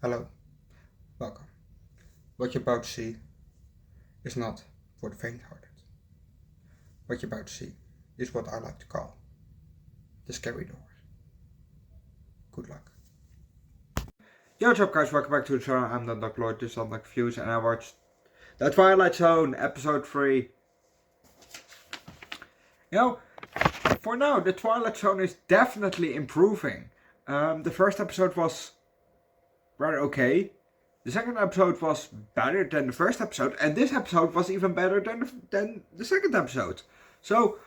Hello, welcome. What you're about to see is not for the faint-hearted. What you're about to see is what I like to call the scary doors. Good luck. Yo, what's up guys, welcome back to the channel. I'm the Underdog Lord, this is Underdog Views, and I watched the Twilight Zone, episode 3. For now, the Twilight Zone is definitely improving. The first episode was rather okay. The second episode was better than the first episode, and this episode was even better than the second episode. So,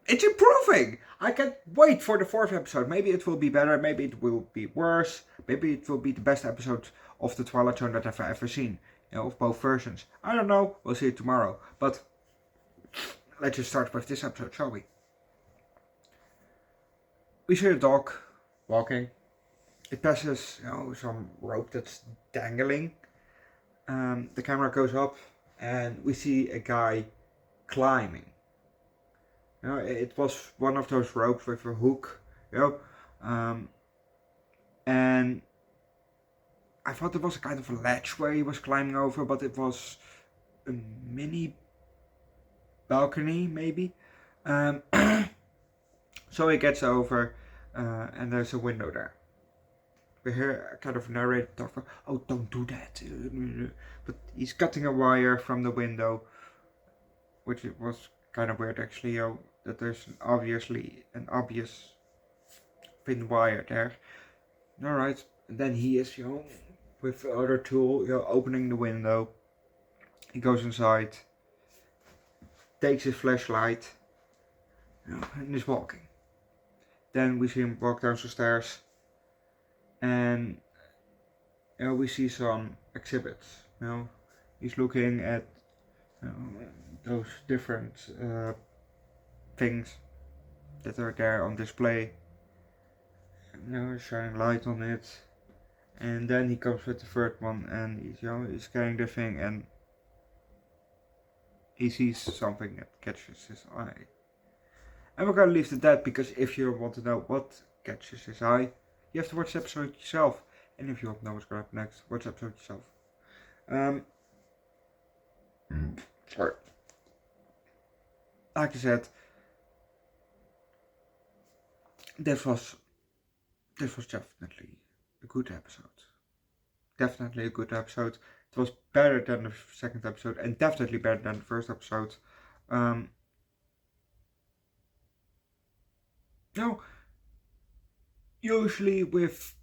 it's improving! I can't wait for the fourth episode. Maybe it will be better, maybe it will be worse. Maybe it will be the best episode of the Twilight Zone that I've ever seen. Of both versions. I don't know, we'll see it tomorrow. But, let's just start with this episode, shall we? We see a dog walking. It passes, some rope that's dangling. The camera goes up and we see a guy climbing. It was one of those ropes with a hook, and I thought it was a kind of a ledge where he was climbing over, but it was a mini balcony, maybe. So he gets over, and there's a window there. We hear a kind of narrator talk, oh, don't do that. But he's cutting a wire from the window, which was kind of weird actually, that there's an obvious thin wire there. Alright, and then he is, with the other tool, opening the window. He goes inside, takes his flashlight, and is walking. Then we see him walk down the stairs. And we see some exhibits. He's looking at those different things that are there on display. Shining light on it. And then he comes with the third one, and he's carrying the thing, and he sees something that catches his eye. And we're gonna leave it at that, because if you want to know what catches his eye, you have to watch the episode yourself. And if you want to know what's going to happen next, watch the episode yourself. Sorry. Like I said, this was definitely a good episode. Definitely a good episode. It was better than the second episode, and definitely better than the first episode. Usually with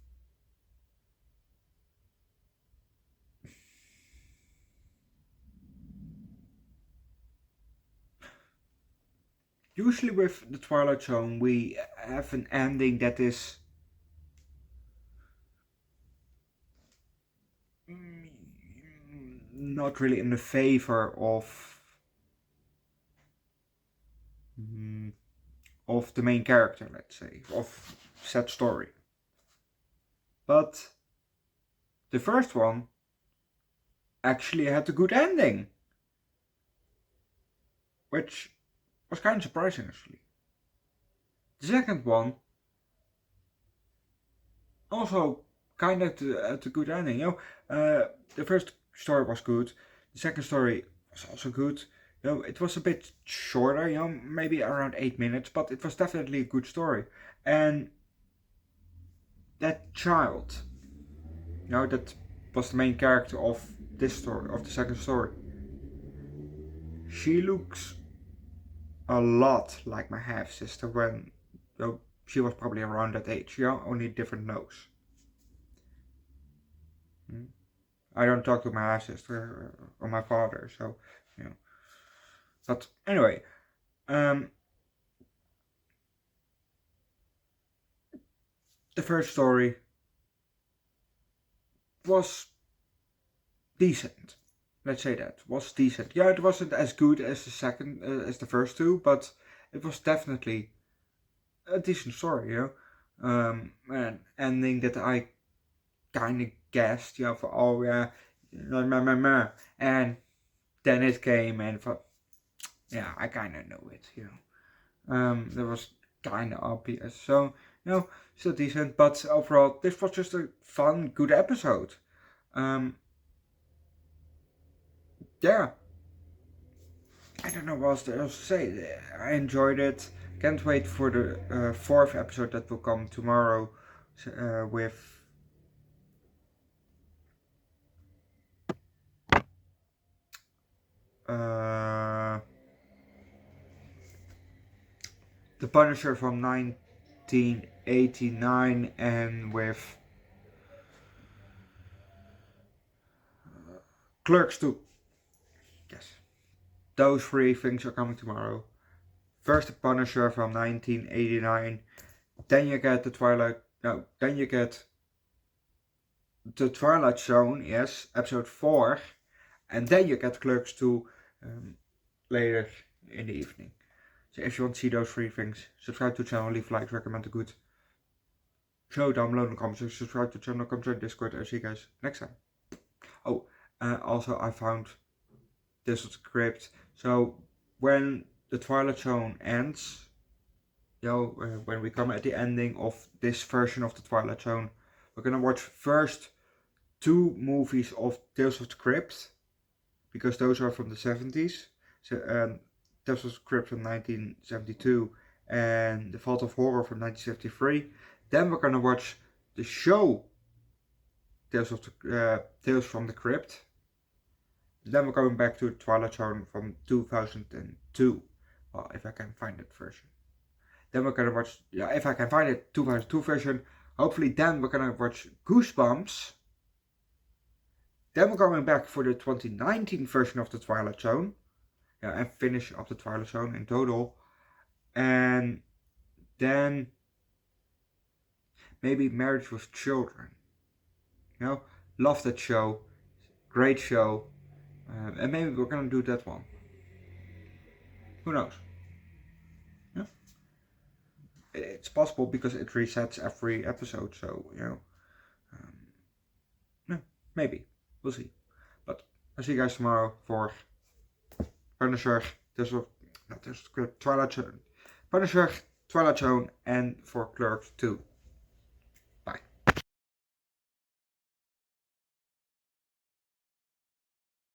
the Twilight Zone, we have an ending that is not really in the favor of the main character, let's say, of said story. But the first one actually had a good ending, which was kind of surprising actually. The second one also kind of had a good ending. The first story was good. The second story was also good. It was a bit shorter, maybe around 8 minutes, but it was definitely a good story. And that child, that was the main character of this story, of the second story. She looks a lot like my half sister when she was probably around that age, only a different nose. I don't talk to my half sister or my father, so But anyway, the first story was decent. Let's say that was decent. Yeah, it wasn't as good as the second, as the first two, but it was definitely a decent story. An ending that I kind of guessed. For and then it came and thought, yeah, I kind of know it. That was kind of obvious. So Still decent, but overall, this was just a fun, good episode. Yeah, I don't know what else to say. I enjoyed it. Can't wait for the fourth episode that will come tomorrow with uh, the Punisher from 1989 and with Clerks 2. Yes, those three things are coming tomorrow. First, the Punisher from 1989. Then you get the Twilight. No, then you get the Twilight Zone. Yes, episode 4, and then you get Clerks 2 later in the evening. So if you want to see those three things, subscribe to the channel, leave likes, recommend a good show down below in the comments, subscribe to the channel, come join Discord. I'll see you guys next time. Oh, also I found this was the script. So when the Twilight Zone ends, when we come at the ending of this version of the Twilight Zone, we're gonna watch first 2 movies of Tales of the Crypt, because those are from the 70s. So Tales of the Crypt from 1972 and The Vault of Horror from 1973. Then we're gonna watch the show Tales from the Crypt. Then we're going back to the Twilight Zone from 2002. Well, if I can find that version. Then we're gonna watch, if I can find it, 2002 version. Hopefully then we're gonna watch Goosebumps. Then we're going back for the 2019 version of the Twilight Zone. And finish up the Twilight Zone in total. And then maybe Marriage with Children. Love that show. Great show. And maybe we're gonna do that one. Who knows? Yeah. It's possible because it resets every episode, so maybe. We'll see. But I'll see you guys tomorrow for Punisher, Twilight Zone, Punisher, Twilight Zone, and for Clerks 2.